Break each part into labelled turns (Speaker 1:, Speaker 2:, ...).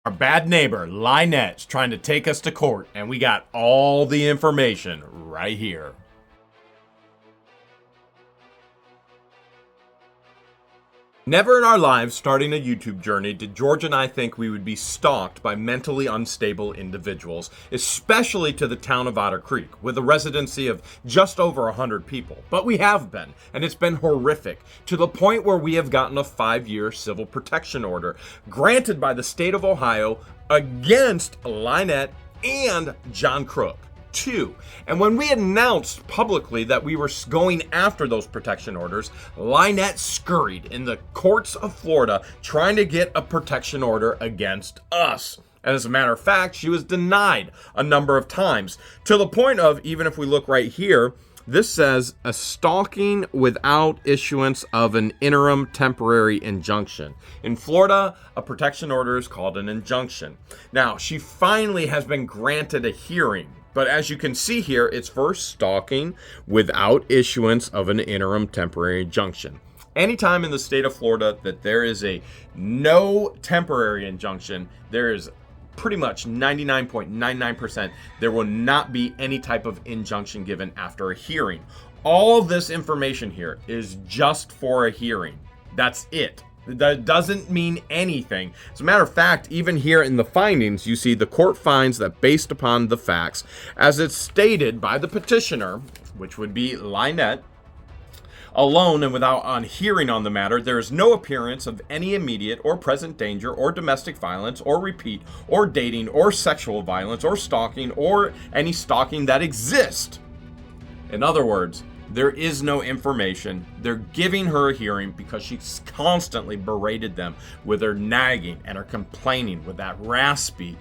Speaker 1: Our bad neighbor, LIEnette's trying to take us to court, and we got all the information right here. Never in our lives, starting a YouTube journey, did George and I think we would be stalked by mentally unstable individuals, especially to the town of Otter Creek, with a residency of just over 100 people. But we have been, and it's been horrific, to the point where we have gotten a 5-year civil protection order granted by the state of Ohio against LIEnette and John CROOK. And when we announced publicly that we were going after those protection orders, LIEnette scurried in the courts of Florida trying to get a protection order against us. And as a matter of fact, she was denied a number of times, to the point of, even if we look right here, this says a stalking without issuance of an interim temporary injunction. In Florida, a protection order is called an injunction. Now, she finally has been granted a hearing. But as you can see here, it's for stalking without issuance of an interim temporary injunction. Anytime in the state of Florida that there is a no temporary injunction, there is pretty much 99.99% there will not be any type of injunction given after a hearing. All of this information here is just for a hearing. That's it. That doesn't mean anything. As a matter of fact, even here in the findings, you see the court finds that based upon the facts, as it's stated by the petitioner, which would be LIEnette, alone and without on hearing on the matter, there is no appearance of any immediate or present danger or domestic violence or repeat or dating or sexual violence or stalking or any stalking that exists. In other words, there is no information. They're giving her a hearing because she's constantly berated them with her nagging and her complaining with that raspy,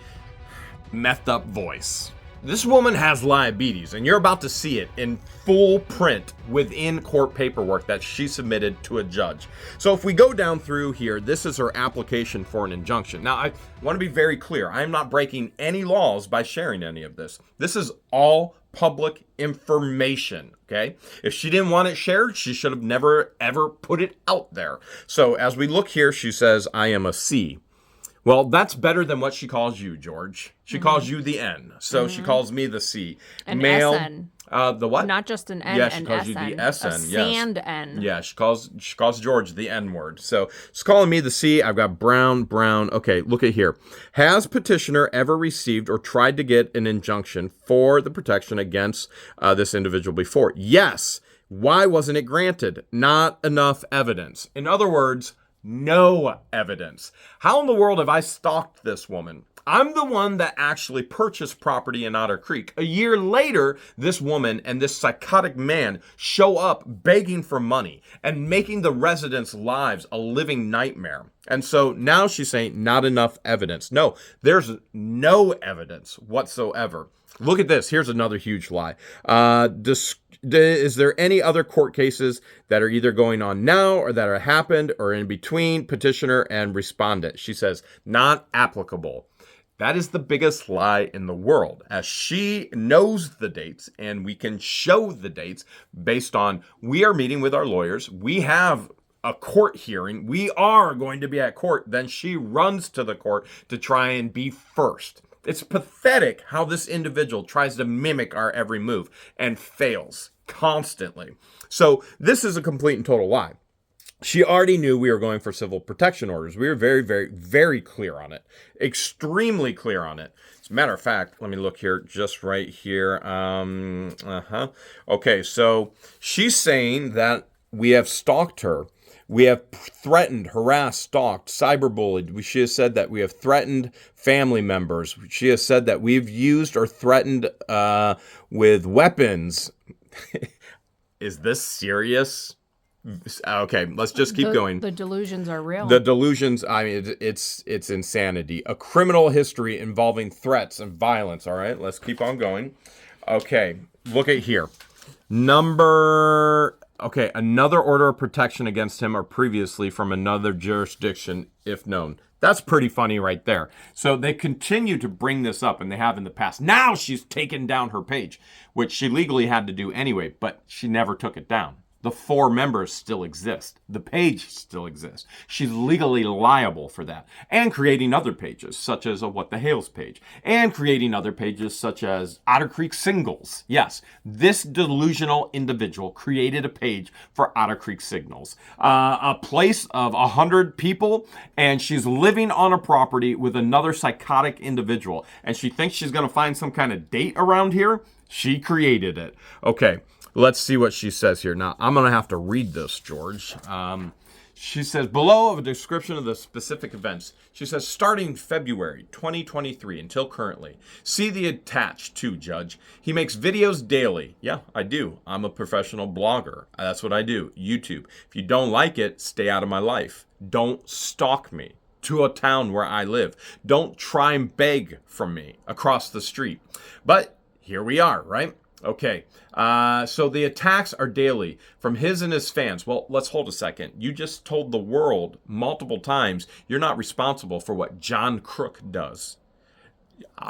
Speaker 1: methed up voice. This woman has diabetes, and you're about to see it in full print within court paperwork that she submitted to a judge. So if we go down through here, this is her application for an injunction. Now, I want to be very clear. I am not breaking any laws by sharing any of this. This is all public information, okay? If she didn't want it shared, she should have never, ever put it out there. So as we look here, she says, I am a C. Well, that's better than what she calls you, George. She calls you the N. So she calls me the C.
Speaker 2: An
Speaker 1: Male.
Speaker 2: SN.
Speaker 1: The what?
Speaker 2: Not just an N,
Speaker 1: yeah, she
Speaker 2: an
Speaker 1: calls
Speaker 2: SN.
Speaker 1: you the SN.
Speaker 2: A sand N.
Speaker 1: Yeah, she calls George the N word. So she's calling me the C. I've got brown. Okay, look at here. Has petitioner ever received or tried to get an injunction for the protection against this individual before? Yes. Why wasn't it granted? Not enough evidence. In other words, no evidence. How in the world have I stalked this woman? I'm the one that actually purchased property in Otter Creek. A year later, this woman and this psychotic man show up begging for money and making the residents' lives a living nightmare. And so now she's saying not enough evidence. No, there's no evidence whatsoever. Look at this. Here's another huge lie. Is there any other court cases that are either going on now or that are happened or in between petitioner and respondent? She says, not applicable. That is the biggest lie in the world, as she knows the dates and we can show the dates based on we are meeting with our lawyers. We have a court hearing. We are going to be at court. Then she runs to the court to try and be first. It's pathetic how this individual tries to mimic our every move and fails constantly. So this is a complete and total lie. She already knew we were going for civil protection orders. We were very, very, very clear on it. Extremely clear on it. As a matter of fact, let me look here, just right here. Okay, so she's saying that we have stalked her. We have threatened, harassed, stalked, cyberbullied. She has said that we have threatened family members. She has said that we've used or threatened with weapons. Is this serious? Okay, let's just keep going.
Speaker 2: The delusions are real.
Speaker 1: The delusions, I mean, it's insanity. A criminal history involving threats and violence, all right? Let's keep on going. Okay, look at here. Another order of protection against him or previously from another jurisdiction, if known. That's pretty funny right there. So they continue to bring this up, and they have in the past. Now she's taken down her page, which she legally had to do anyway, but she never took it down. The 4 members still exist. The page still exists. She's legally liable for that. And creating other pages, such as a What the Hales page. And creating other pages, such as Otter Creek Singles. Yes, this delusional individual created a page for Otter Creek Signals. A place of 100 people, and she's living on a property with another psychotic individual. And she thinks she's going to find some kind of date around here. She created it. Okay. Let's see what she says here. Now, I'm going to have to read this, George. She says, below a description of the specific events. She says, starting February 2023 until currently. See the attached to, Judge. He makes videos daily. Yeah, I do. I'm a professional blogger. That's what I do. YouTube. If you don't like it, stay out of my life. Don't stalk me to a town where I live. Don't try and beg from me across the street. But here we are, right? Okay, so the attacks are daily from his and his fans. Well, let's hold a second. You just told the world multiple times you're not responsible for what John Crook does.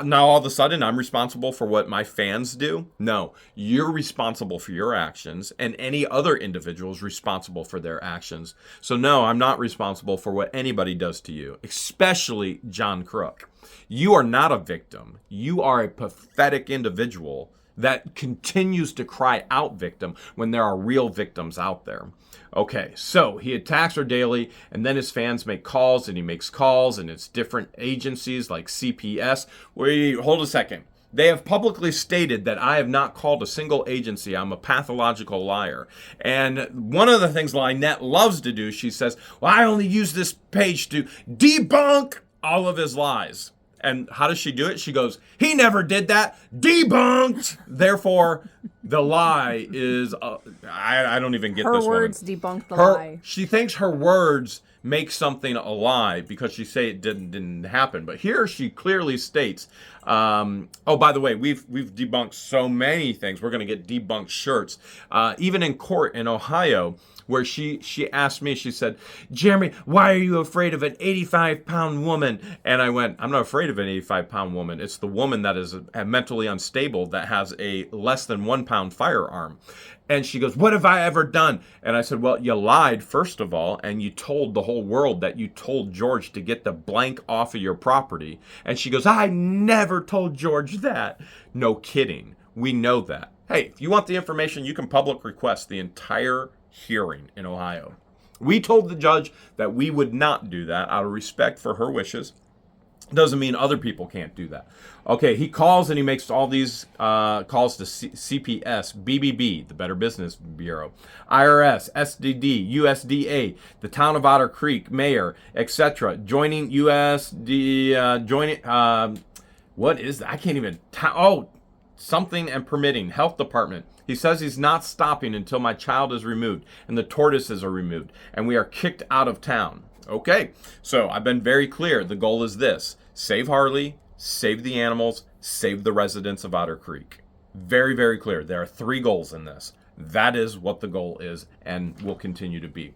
Speaker 1: Now, all of a sudden, I'm responsible for what my fans do? No, you're responsible for your actions, and any other individual is responsible for their actions. So no, I'm not responsible for what anybody does to you, especially John Crook. You are not a victim. You are a pathetic individual that continues to cry out victim when there are real victims out there. Okay, so he attacks her daily, and then his fans make calls, and he makes calls, and it's different agencies like CPS. Hold a second. They have publicly stated that I have not called a single agency. I'm a pathological liar. And one of the things LIEnette loves to do, she says, well, I only use this page to debunk all of his lies. And how does she do it? She goes, he never did that. Debunked. Therefore, the lie is, I don't even get
Speaker 2: her
Speaker 1: this one. Her
Speaker 2: words debunk the lie.
Speaker 1: She thinks her words make something a lie because she say it didn't happen. But here she clearly states, oh, by the way, we've debunked so many things. We're going to get debunked shirts. Even in court in Ohio, where she asked me, she said, Jeremy, why are you afraid of an 85-pound woman? And I went, I'm not afraid of an 85-pound woman. It's the woman that is mentally unstable that has a less than 1-pound firearm. And she goes, what have I ever done? And I said, well, you lied, first of all, and you told the whole world that you told George to get the blank off of your property. And she goes, I never told George that. No kidding. We know that. Hey, if you want the information, you can public request the entire hearing in Ohio. We told the judge that we would not do that out of respect for her wishes. Doesn't mean other people can't do that. Okay, he calls and he makes all these calls to CPS, BBB, the Better Business Bureau, IRS, SDD, USDA, the town of Otter Creek, mayor, etc. Joining what is that? I can't even, something and permitting, health department. He says he's not stopping until my child is removed and the tortoises are removed and we are kicked out of town. Okay, so I've been very clear. The goal is this: save Harley, save the animals, save the residents of Otter Creek. Very, very clear. There are 3 goals in this. That is what the goal is and will continue to be.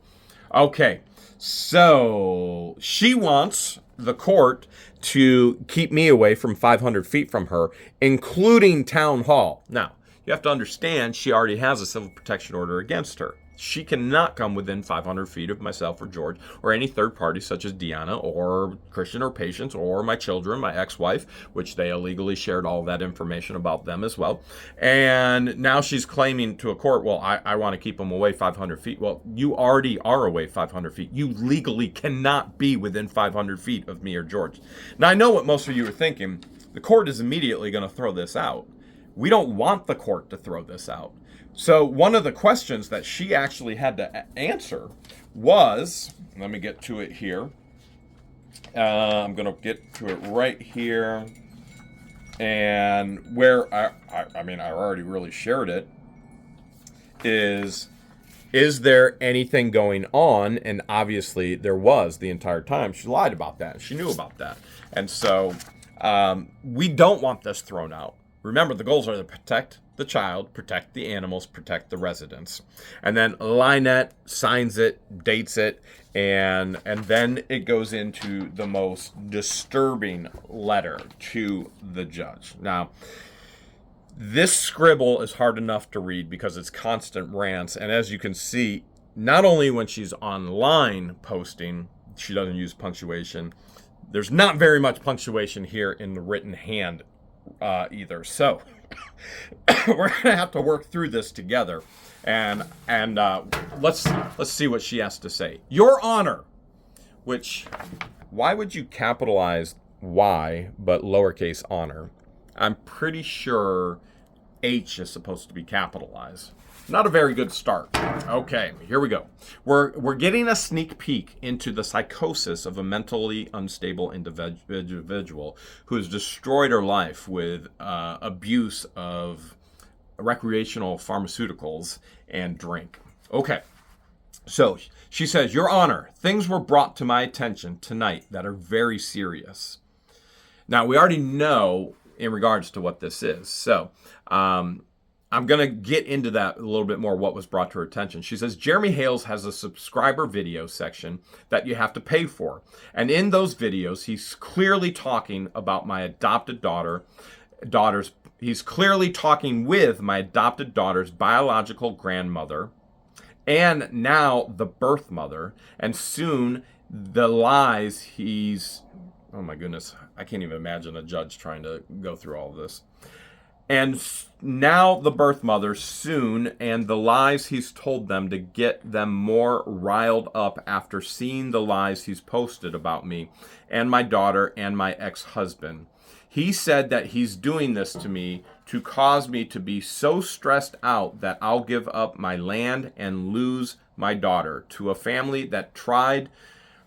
Speaker 1: Okay, so she wants the court to keep me away from 500 feet from her, including town hall. Now, you have to understand she already has a civil protection order against her. She cannot come within 500 feet of myself or George or any third party such as Deanna or Christian or Patience or my children, my ex-wife, which they illegally shared all that information about them as well. And now she's claiming to a court, well, I want to keep them away 500 feet. Well, you already are away 500 feet. You legally cannot be within 500 feet of me or George. Now, I know what most of you are thinking. The court is immediately going to throw this out. We don't want the court to throw this out. So one of the questions that she actually had to answer was, let me get to it here. I'm going to get to it right here. And where, I already really shared it, is there anything going on? And obviously there was the entire time. She lied about that. She knew about that. And so we don't want this thrown out. Remember, the goals are to protect the child, protect the animals, protect the residents. And then LIEnette signs it, dates it, and then it goes into the most disturbing letter to the judge. Now, This scribble is hard enough to read because it's constant rants. And as you can see, not only when she's online posting, she doesn't use punctuation. There's not very much punctuation here in the written hand either. So we're going to have to work through this together. And let's see what she has to say. Your Honor, which, why would you capitalize Y but lowercase honor? I'm pretty sure H is supposed to be capitalized. Not a very good start. Okay, here we go. We're getting a sneak peek into the psychosis of a mentally unstable individual who has destroyed her life with abuse of recreational pharmaceuticals and drink. Okay, so she says, Your Honor, things were brought to my attention tonight that are very serious. Now, we already know in regards to what this is. So I'm going to get into that a little bit more, what was brought to her attention. She says, Jeremy Hales has a subscriber video section that you have to pay for. And in those videos, he's clearly talking about my adopted daughter's. He's clearly talking with my adopted daughter's biological grandmother and now the birth mother, and soon the lies he's... Oh my goodness, I can't even imagine a judge trying to go through all of this. And now the birth mother soon, and the lies he's told them to get them more riled up after seeing the lies he's posted about me and my daughter and my ex-husband. He said that he's doing this to me to cause me to be so stressed out that I'll give up my land and lose my daughter to a family that tried.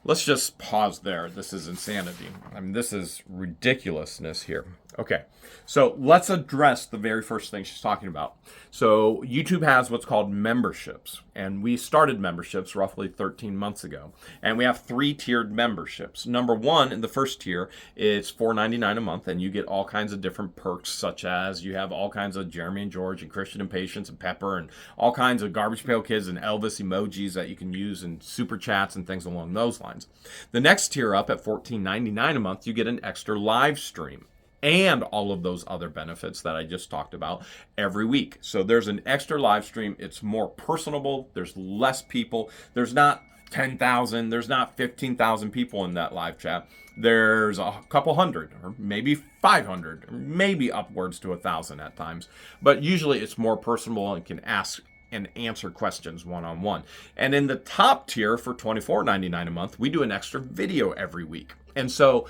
Speaker 1: Let's just pause there. This is insanity. I mean, this is ridiculousness here. Okay, so let's address the very first thing she's talking about. So YouTube has what's called memberships, and we started memberships roughly 13 months ago. And we have 3-tiered memberships. Number one, in the first tier, it's $4.99 a month, and you get all kinds of different perks, such as you have all kinds of Jeremy and George and Christian and Patience and Pepper and all kinds of Garbage Pail Kids and Elvis emojis that you can use in super chats and things along those lines. The next tier up at $14.99 a month, you get an extra live stream and all of those other benefits that I just talked about every week. So there's an extra live stream. It's more personable. There's less people. There's not 10,000. There's not 15,000 people in that live chat. There's a couple hundred, or maybe 500, or maybe upwards to 1,000 at times. But usually it's more personable and can ask and answer questions one-on-one. And in the top tier for $24.99 a month, we do an extra video every week. And so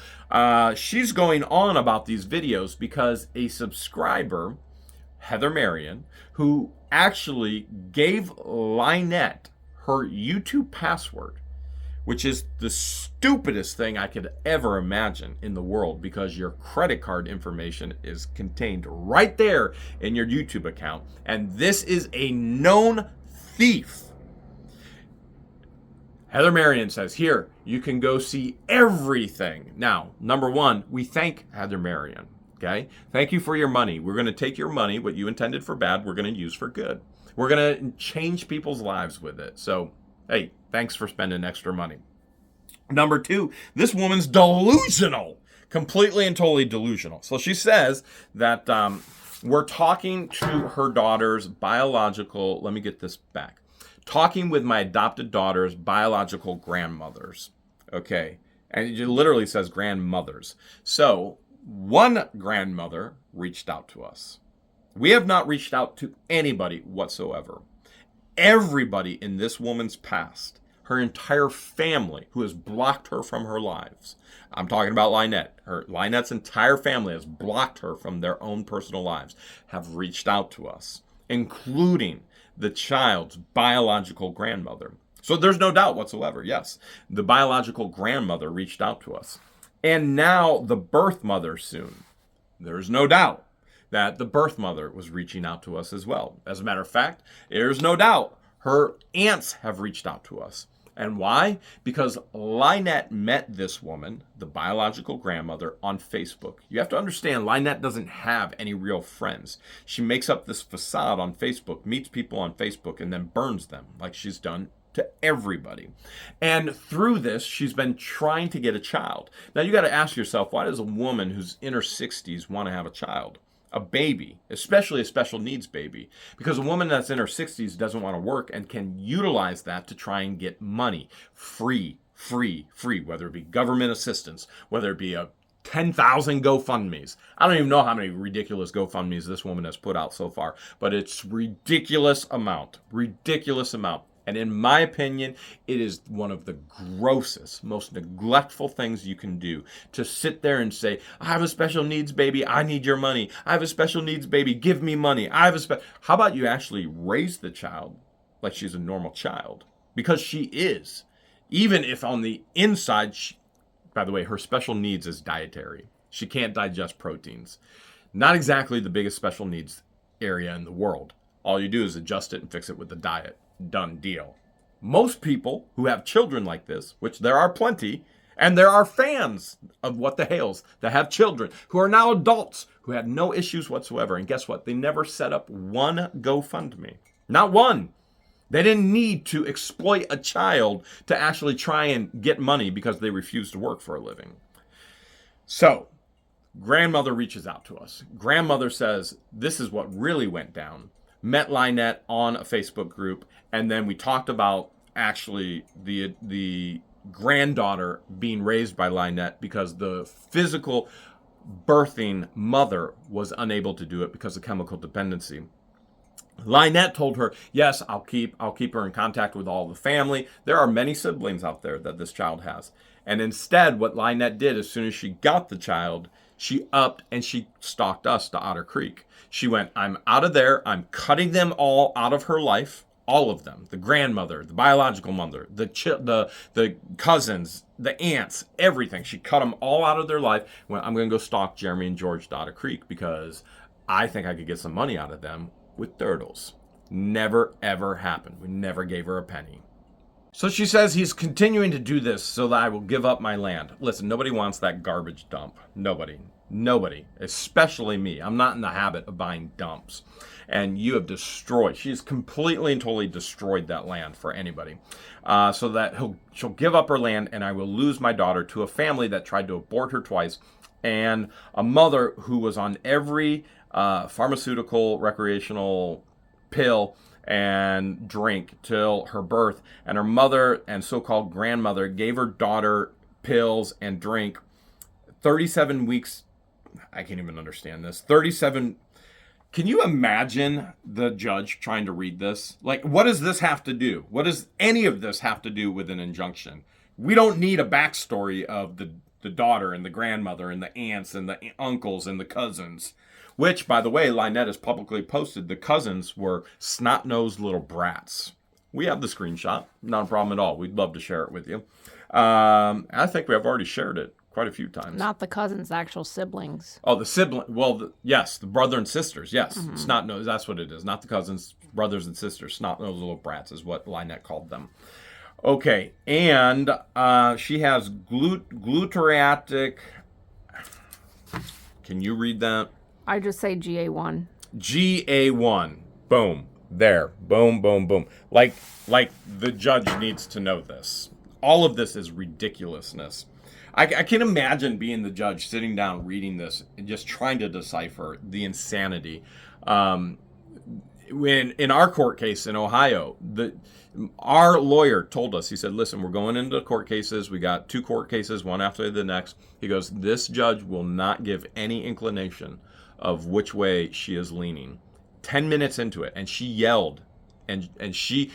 Speaker 1: she's going on about these videos because a subscriber, Heather Marion, who actually gave LIEnette her YouTube password, which is the stupidest thing I could ever imagine in the world, because your credit card information is contained right there in your YouTube account. And this is a known thief. Heather Marion says, here, you can go see everything. Now, number one, we thank Heather Marion, okay? Thank you for your money. We're going to take your money, what you intended for bad, we're going to use for good. We're going to change people's lives with it. So, hey, thanks for spending extra money. Number two, this woman's delusional, completely and totally delusional. So she says that we're talking to her daughter's biological, let me get this back. Talking with my adopted daughter's biological grandmothers. Okay. And it literally says grandmothers. So one grandmother reached out to us. We have not reached out to anybody whatsoever. Everybody in this woman's past, her entire family who has blocked her from her lives. I'm talking about LIEnette. LIEnette's entire family has blocked her from their own personal lives, have reached out to us, including the child's biological grandmother. So there's no doubt whatsoever, yes, the biological grandmother reached out to us. And now the birth mother soon. There's no doubt that the birth mother was reaching out to us as well. As a matter of fact, there's no doubt her aunts have reached out to us. And why? Because LIEnette met this woman, the biological grandmother, on Facebook. You have to understand, LIEnette doesn't have any real friends. She makes up this facade on Facebook, meets people on Facebook, and then burns them like she's done to everybody. And through this, she's been trying to get a child. Now, you got to ask yourself, why does a woman who's in her 60s want to have a child? a baby, especially a special needs baby, because a woman that's in her 60s doesn't want to work and can utilize that to try and get money free, whether it be government assistance, whether it be a 10,000 GoFundMes. I don't even know how many ridiculous GoFundMes this woman has put out so far, but it's ridiculous amount. And in my opinion, it is one of the grossest, most neglectful things you can do to sit there and say, I have a special needs baby, I need your money. I have a special needs baby, give me money. How about you actually raise the child like she's a normal child? Because she is. Even if on the inside, by the way, her special needs is dietary. She can't digest proteins. Not exactly the biggest special needs area in the world. All you do is adjust it and fix it with the diet. Done deal. Most people who have children like this, which there are plenty, and there are fans of What the Hales that have children who are now adults who had no issues whatsoever. And guess what? They never set up one GoFundMe. Not one. They didn't need to exploit a child to actually try and get money because they refuse to work for a living. So, grandmother reaches out to us. Grandmother says, this is what really went down. Met LIEnette on a Facebook group, and then we talked about actually the granddaughter being raised by LIEnette because the physical birthing mother was unable to do it because of chemical dependency. LIEnette told her, yes, I'll keep her in contact with all the family. There are many siblings out there that this child has. And instead, what LIEnette did as soon as she got the child, she upped and she stalked us to Otter Creek. She went, I'm out of there. I'm cutting them all out of her life. All of them. The grandmother, the biological mother, the cousins, the aunts, everything. She cut them all out of their life. Went, I'm going to go stalk Jeremy and George to Otter Creek because I think I could get some money out of them with turtles. Never, ever happened. We never gave her a penny. So she says he's continuing to do this so that I will give up my land. Listen, nobody wants that garbage dump. Nobody, especially me. I'm not in the habit of buying dumps. And you have destroyed, she's completely and totally destroyed that land for anybody. So that she'll give up her land and I will lose my daughter to a family that tried to abort her twice and a mother who was on every pharmaceutical, recreational pill and drink till her birth. And her mother and so-called grandmother gave her daughter pills and drink 37 weeks. I can't even understand this. 37. Can you imagine the judge trying to read this? Like, what does this have to do? What does any of this have to do with an injunction? We don't need a backstory of the daughter and the grandmother and the aunts and the uncles and the cousins. Which, by the way, LIEnette has publicly posted the cousins were snot-nosed little brats. We have the screenshot. Not a problem at all. We'd love to share it with you. I think we have already shared it quite a few times.
Speaker 2: Not the cousins, the actual siblings.
Speaker 1: Oh, the sibling. Well, yes, the brother and sisters. Yes, snot-nosed. That's what it is. Not the cousins, brothers and sisters. Snot-nosed little brats is what LIEnette called them. Okay, and she has glutariatic. Can you read that?
Speaker 2: I just say GA1.
Speaker 1: GA1. Boom. There. Boom, boom, boom. Like the judge needs to know this. All of this is ridiculousness. I can imagine being the judge sitting down reading this and just trying to decipher the insanity. When in our court case in Ohio, our lawyer told us, he said, listen, we're going into court cases. We got 2 court cases, one after the next. He goes, this judge will not give any inclination of which way she is leaning. 10 minutes into it, and she yelled. And she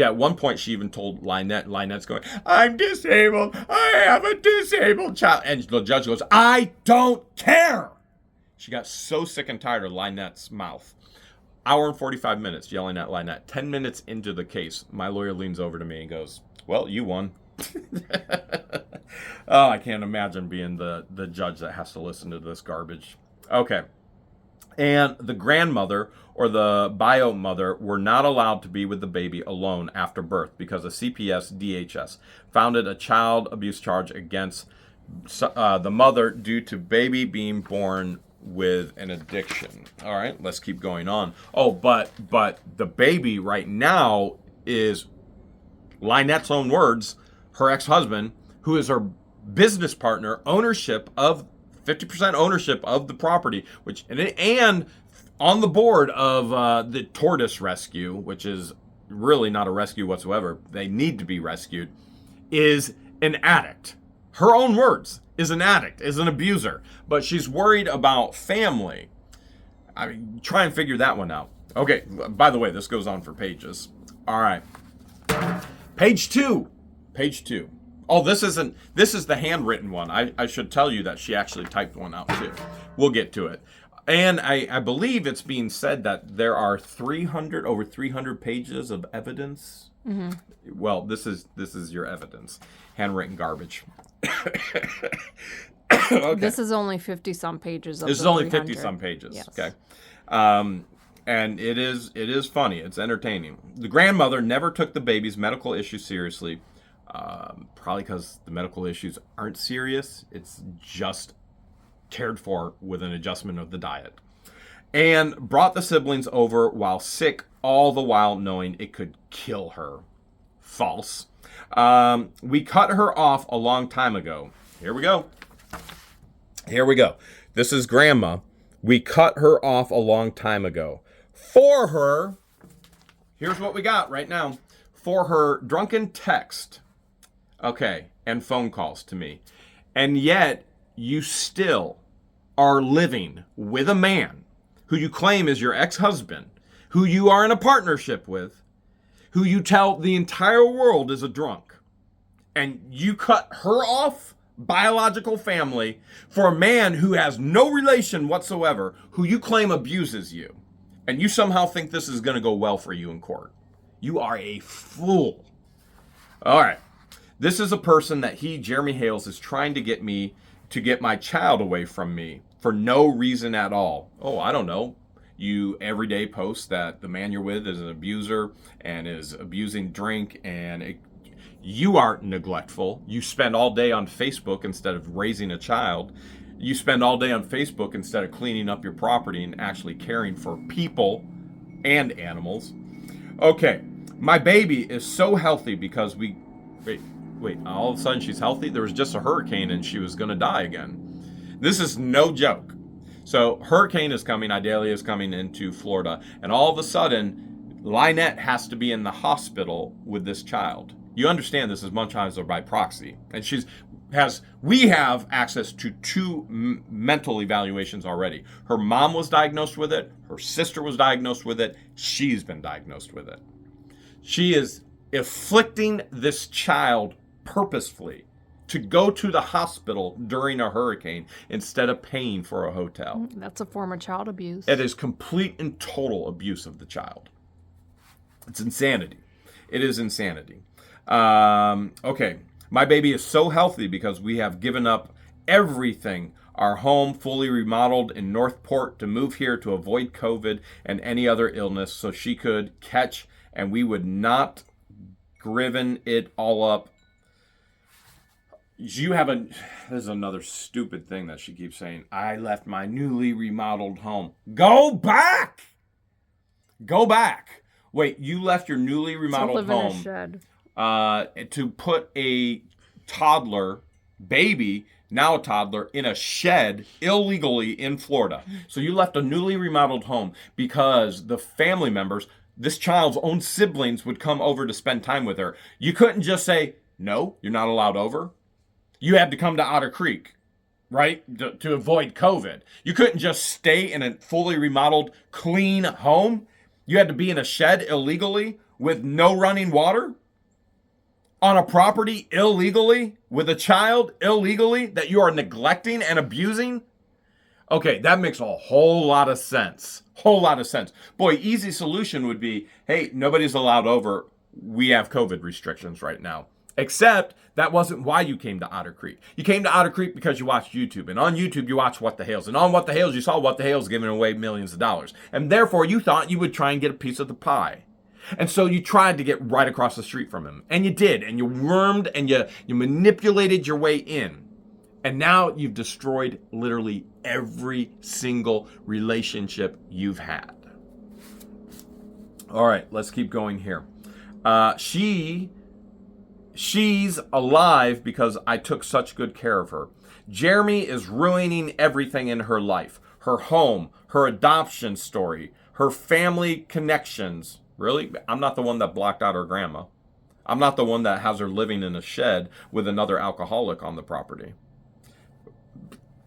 Speaker 1: at one point, she even told LIEnette's going, I'm disabled. I have a disabled child. And the judge goes, I don't care. She got so sick and tired of LIEnette's mouth. Hour and 45 minutes yelling at LIEnette. 10 minutes into the case, my lawyer leans over to me and goes, well, you won. Oh, I can't imagine being the judge that has to listen to this garbage. Okay. And the grandmother or the bio mother were not allowed to be with the baby alone after birth because a CPS DHS founded a child abuse charge against the mother due to baby being born with an addiction. All right, let's keep going on. Oh, but the baby right now is LIEnette's own words, her ex-husband, who is her business partner, ownership of 50% ownership of the property, and on the board of the tortoise rescue, which is really not a rescue whatsoever. They need to be rescued, is an addict. Her own words, is an addict, is an abuser. But she's worried about family. I mean, try and figure that one out. Okay, by the way, this goes on for pages. All right. Page two. Oh, this is the handwritten one. I should tell you that she actually typed one out too. We'll get to it. And I believe it's being said that there are over 300 pages of evidence. Mm-hmm. Well, this is your evidence. Handwritten garbage. Okay.
Speaker 2: This is only 50-some pages.
Speaker 1: This is only 50-some pages. Yes. Okay. And it is funny. It's entertaining. The grandmother never took the baby's medical issues seriously. Probably because the medical issues aren't serious. It's just cared for with an adjustment of the diet. And brought the siblings over while sick, all the while knowing it could kill her. False. We cut her off a long time ago. Here we go. This is Grandma. We cut her off a long time ago. For her, here's what we got right now. For her drunken text, and phone calls to me. And yet, you still are living with a man who you claim is your ex-husband, who you are in a partnership with, who you tell the entire world is a drunk. And you cut her off, biological family, for a man who has no relation whatsoever, who you claim abuses you. And you somehow think this is going to go well for you in court. You are a fool. All right. This is a person that Jeremy Hales, is trying to get me to get my child away from me for no reason at all. Oh, I don't know. You every day post that the man you're with is an abuser and is abusing drink, and you are neglectful. You spend all day on Facebook instead of raising a child. You spend all day on Facebook instead of cleaning up your property and actually caring for people and animals. Okay, my baby is so healthy because Wait, all of a sudden she's healthy? There was just a hurricane and she was going to die again. This is no joke. So hurricane is coming, Idalia is coming into Florida, and all of a sudden, LIEnette has to be in the hospital with this child. You understand this is Munchausen by proxy. And we have access to 2 mental evaluations already. Her mom was diagnosed with it. Her sister was diagnosed with it. She's been diagnosed with it. She is afflicting this child purposefully to go to the hospital during a hurricane instead of paying for a hotel.
Speaker 2: That's a form of child abuse.
Speaker 1: It is complete and total abuse of the child. It's insanity. It is insanity. Okay. My baby is so healthy because we have given up everything. Our home fully remodeled in Northport to move here to avoid COVID and any other illness so she could catch, and we would not griven it all up. There's another stupid thing that she keeps saying. I left my newly remodeled home. Go back! Wait, you left your newly remodeled home
Speaker 2: in a shed.
Speaker 1: To put a toddler, baby, now a toddler, in a shed illegally in Florida. So you left a newly remodeled home because the family members, this child's own siblings, would come over to spend time with her. You couldn't just say, no, you're not allowed over. You had to come to Otter Creek, right, to avoid COVID. You couldn't just stay in a fully remodeled, clean home. You had to be in a shed illegally with no running water on a property illegally with a child illegally that you are neglecting and abusing. Okay, that makes a whole lot of sense. Boy, easy solution would be, hey, nobody's allowed over. We have COVID restrictions right now. Except that wasn't why you came to Otter Creek. You came to Otter Creek because you watched YouTube. And on YouTube, you watched What the Hales. And on What the Hales, you saw What the Hales giving away millions of dollars. And therefore, you thought you would try and get a piece of the pie. And so you tried to get right across the street from him. And you did. And you wormed and you manipulated your way in. And now you've destroyed literally every single relationship you've had. All right, let's keep going here. She's alive because I took such good care of her. Jeremy is ruining everything in her life. Her home, her adoption story, her family connections. Really? I'm not the one that blocked out her grandma. I'm not the one that has her living in a shed with another alcoholic on the property.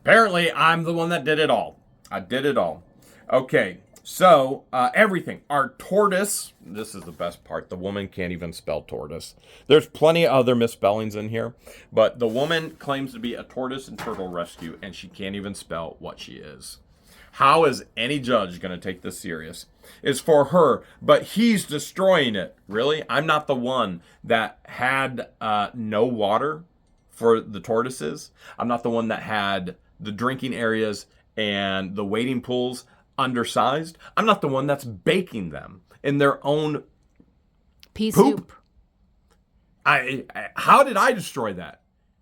Speaker 1: Apparently, I'm the one that did it all. I did it all. Okay, so everything. Our tortoise, this is the best part. The woman can't even spell tortoise. There's plenty of other misspellings in here, but the woman claims to be a tortoise and turtle rescue, and she can't even spell what she is. How is any judge going to take this serious? It's for her, but he's destroying it. Really? I'm not the one that had no water for the tortoises. I'm not the one that had the drinking areas and the wading pools undersized. I'm not the one that's baking them in their own
Speaker 2: Pea
Speaker 1: poop.
Speaker 2: soup.
Speaker 1: How did I destroy that?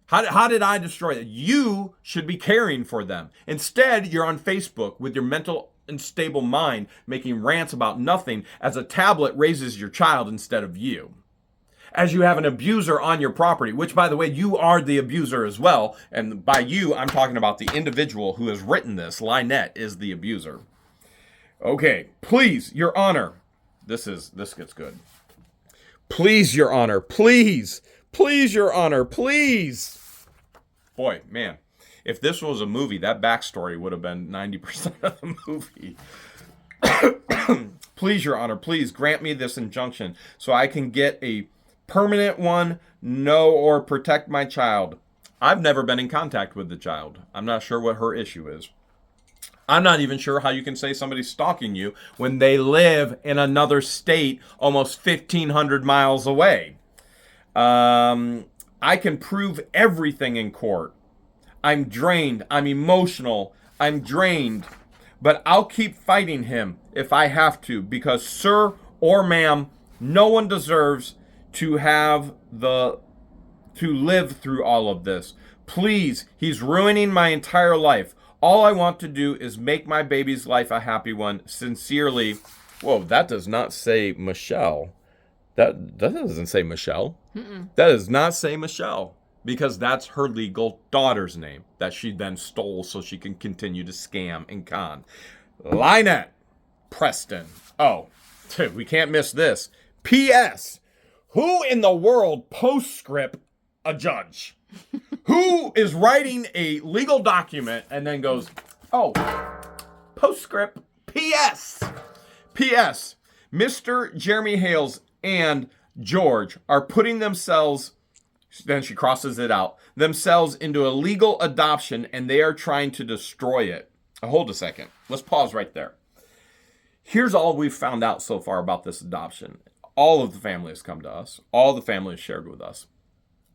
Speaker 1: How did I destroy that? You should be caring for them. Instead, you're on Facebook with your mental unstable mind making rants about nothing as a tablet raises your child instead of you. As you have an abuser on your property, which, by the way, you are the abuser as well. And by you, I'm talking about the individual who has written this. LIEnette is the abuser. Okay, please, Your Honor. This gets good. Please, Your Honor, please. Please, Your Honor, please. Boy, man, if this was a movie, that backstory would have been 90% of the movie. Please, Your Honor, please grant me this injunction so I can get a permanent one, know or protect my child. I've never been in contact with the child. I'm not sure what her issue is. I'm not even sure how you can say somebody's stalking you when they live in another state almost 1,500 miles away. I can prove everything in court. I'm drained. I'm emotional. I'm drained. But I'll keep fighting him if I have to, because sir or ma'am, no one deserves to live through all of this. Please, he's ruining my entire life. All I want to do is make my baby's life a happy one. Sincerely. Whoa, that does not say Michelle. That doesn't say Michelle. That does not say Michelle, because that's her legal daughter's name that she then stole so she can continue to scam and con. LIEnette Preston. Oh, we can't miss this. P.S. Who in the world postscript a judge? Who is writing a legal document and then goes, oh, postscript P.S. P.S. Mr. Jeremy Hales and George are putting themselves, then she crosses it out, themselves into a legal adoption, and they are trying to destroy it. Hold a second. Let's pause right there. Here's all we've found out so far about this adoption. All of the family has come to us. All the family has shared with us.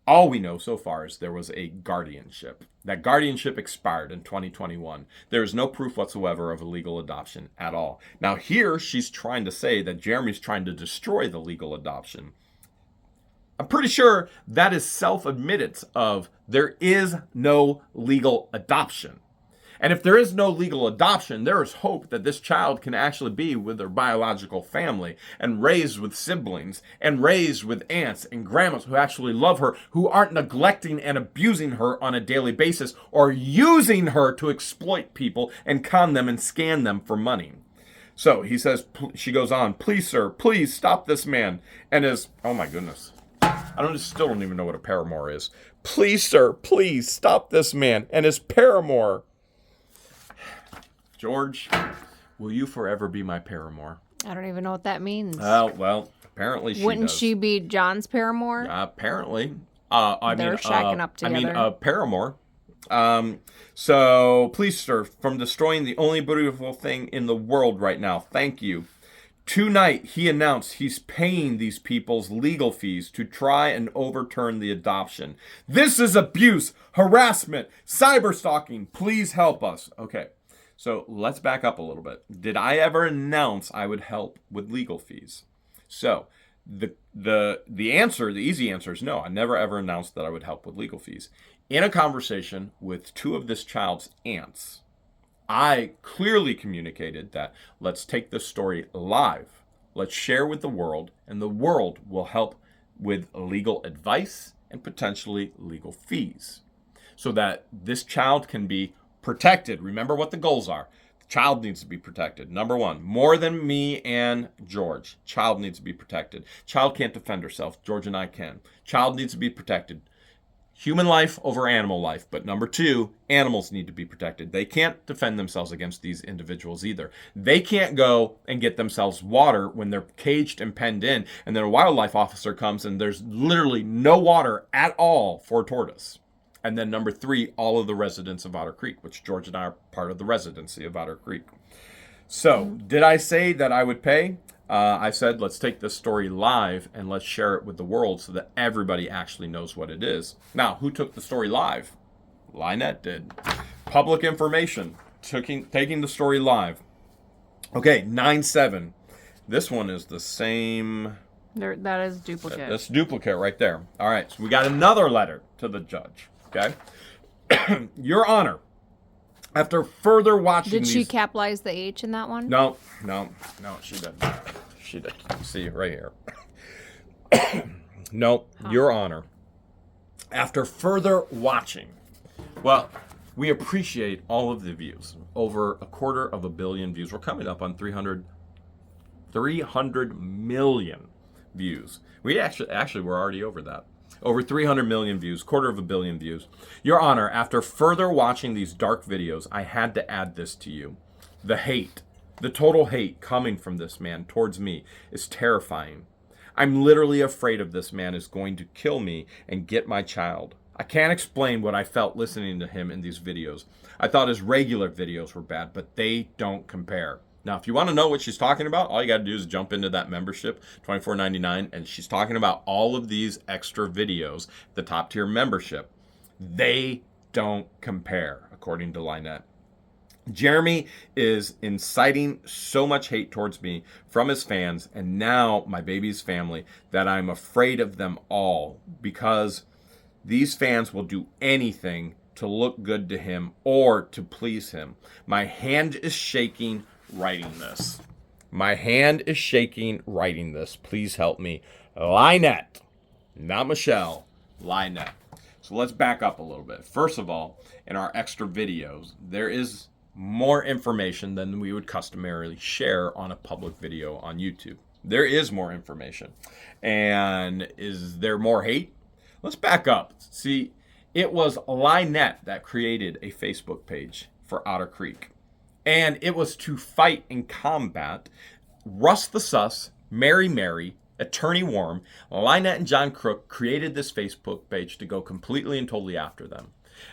Speaker 1: All we know so far is there was a guardianship. That guardianship expired in 2021. There is no proof whatsoever of a legal adoption at all. Now here she's trying to say that Jeremy's trying to destroy the legal adoption. I'm pretty sure that is self-admittance of there is no legal adoption. And if there is no legal adoption, there is hope that this child can actually be with their biological family and raised with siblings and raised with aunts and grandmas who actually love her, who aren't neglecting and abusing her on a daily basis or using her to exploit people and con them and scan them for money. So he says, she goes on, please, sir, please stop this man. And oh my goodness, still don't even know what a paramour is. Please, sir, please stop this man and his paramour. George, will you forever be my paramour?
Speaker 2: I don't even know what that means.
Speaker 1: Well, apparently she
Speaker 2: Wouldn't
Speaker 1: does.
Speaker 2: she be John's paramour?
Speaker 1: Apparently.
Speaker 2: They're shacking up together.
Speaker 1: Paramour. So, please, sir, from destroying the only beautiful thing in the world right now, thank you. Tonight, he announced he's paying these people's legal fees to try and overturn the adoption. This is abuse, harassment, cyberstalking. Please help us. Okay. So let's back up a little bit. Did I ever announce I would help with legal fees? So the easy answer is no. I never ever announced that I would help with legal fees. In a conversation with two of this child's aunts, I clearly communicated that let's take this story live. Let's share with the world, and the world will help with legal advice and potentially legal fees. so that this child can be protected. Remember what the goals are. The child needs to be protected. Number one, more than me and George. Child needs to be protected. Child can't defend herself. George and I can. Child needs to be protected. Human life over animal life. But number two, animals need to be protected. They can't defend themselves against these individuals either. They can't go and get themselves water when they're caged and penned in, and then a wildlife officer comes and there's literally no water at all for a tortoise. And then number three, all of the residents of Otter Creek, which George and I are part of the residency of Otter Creek. So did I say that I would pay? I said, let's take this story live and let's share it with the world so that everybody actually knows what it is. Now, who took the story live? LIEnette did. Public information, taking the story live. Okay, 9/7. This one is the same.
Speaker 2: That is duplicate.
Speaker 1: That's duplicate right there. All right, so we got another letter to the judge. Okay. Your Honor, after further watching
Speaker 2: Did she capitalize the H in that one?
Speaker 1: No, she didn't. She didn't. See, right here. No, Your Honor, after further watching, well, we appreciate all of the views. Over 250 million views. We're coming up on 300 million views. We actually we're already over that. Over 300 million views, 250 million views. Your Honor, after further watching these dark videos, I had to add this to you. The hate, the total hate coming from this man towards me is terrifying. I'm literally afraid of this man is going to kill me and get my child. I can't explain what I felt listening to him in these videos. I thought his regular videos were bad, but they don't compare. Now, if you want to know what she's talking about, all you got to do is jump into that membership, $24.99, and she's talking about all of these extra videos, the top tier membership. They don't compare, according to LIEnette. Jeremy is inciting so much hate towards me from his fans and now my baby's family that I'm afraid of them all, because these fans will do anything to look good to him or to please him. My hand is shaking writing this. My hand is shaking writing this. Please help me. LIEnette, not Michelle. LIEnette. So let's back up a little bit. First of all, in our extra videos, there is more information than we would customarily share on a public video on YouTube. There is more information. And is there more hate? Let's back up. See, it was LIEnette that created a Facebook page for Otter Creek. And it was to fight and combat Russ the Sus, Mary Mary, Attorney Worm. LIEnette John CROOK created this Facebook page to go completely and totally after them.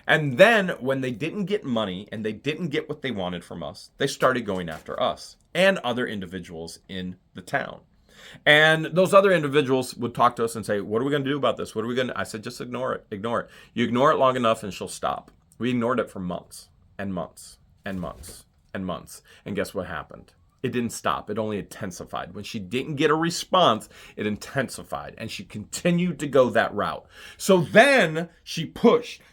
Speaker 1: And then when they didn't get money and they didn't get what they wanted from us, they started going after us and other individuals in the town. And those other individuals would talk to us and say, what are we going to do about this? What are we going to? I said, just ignore it. Ignore it. You ignore it long enough and she'll stop. We ignored it for months and months and months and months. And guess what happened? It didn't stop. It only intensified. When she didn't get a response, it intensified. And she continued to go that route. So then she pushed.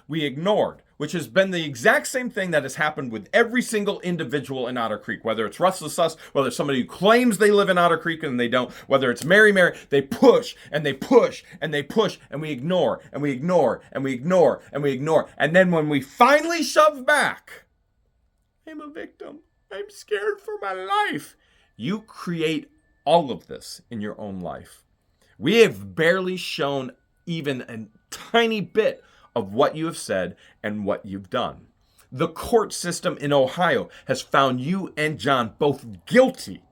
Speaker 1: We ignored, which has been the exact same thing that has happened with every single individual in Otter Creek. Whether it's Russ the Sus, whether it's somebody who claims they live in Otter Creek and they don't, whether it's Mary Mary, they push and they push and they push and we ignore and we ignore and we ignore and we ignore. And then when we finally shove back, I'm a victim. I'm scared for my life. You create all of this in your own life. We have barely shown even a tiny bit of what you have said and what you've done. The court system in Ohio has found you and John both guilty.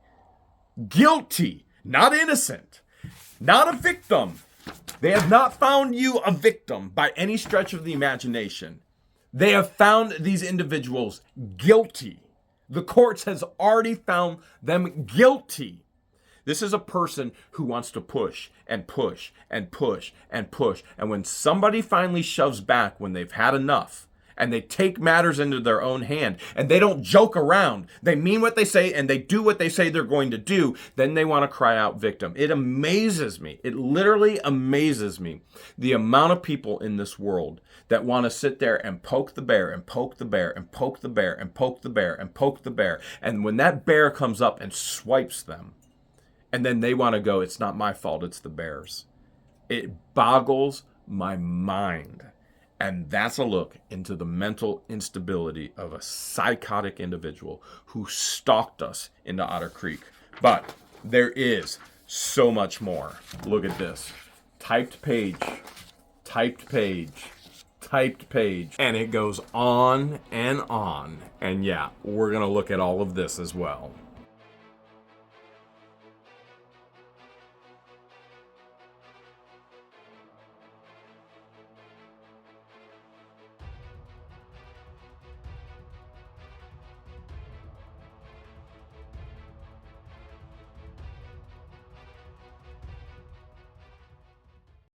Speaker 1: Guilty, not innocent, not a victim. They have not found you a victim by any stretch of the imagination. They have found these individuals guilty. The courts has already found them guilty. This is a person who wants to push and push and push and push. And when somebody finally shoves back when they've had enough and they take matters into their own hand and they don't joke around, they mean what they say and they do what they say they're going to do, then they want to cry out victim. It amazes me. It literally amazes me the amount of people in this world that want to sit there and poke the bear and poke the bear and poke the bear and poke the bear and poke the bear. And when that bear comes up and swipes them, and then they want to go, it's not my fault, it's the bear's. It boggles my mind. And that's a look into the mental instability of a psychotic individual who stalked us into Otter Creek. But there is so much more. Look at this. Typed page, typed page, typed page. And it goes on and on. And yeah, we're going to look at all of this as well.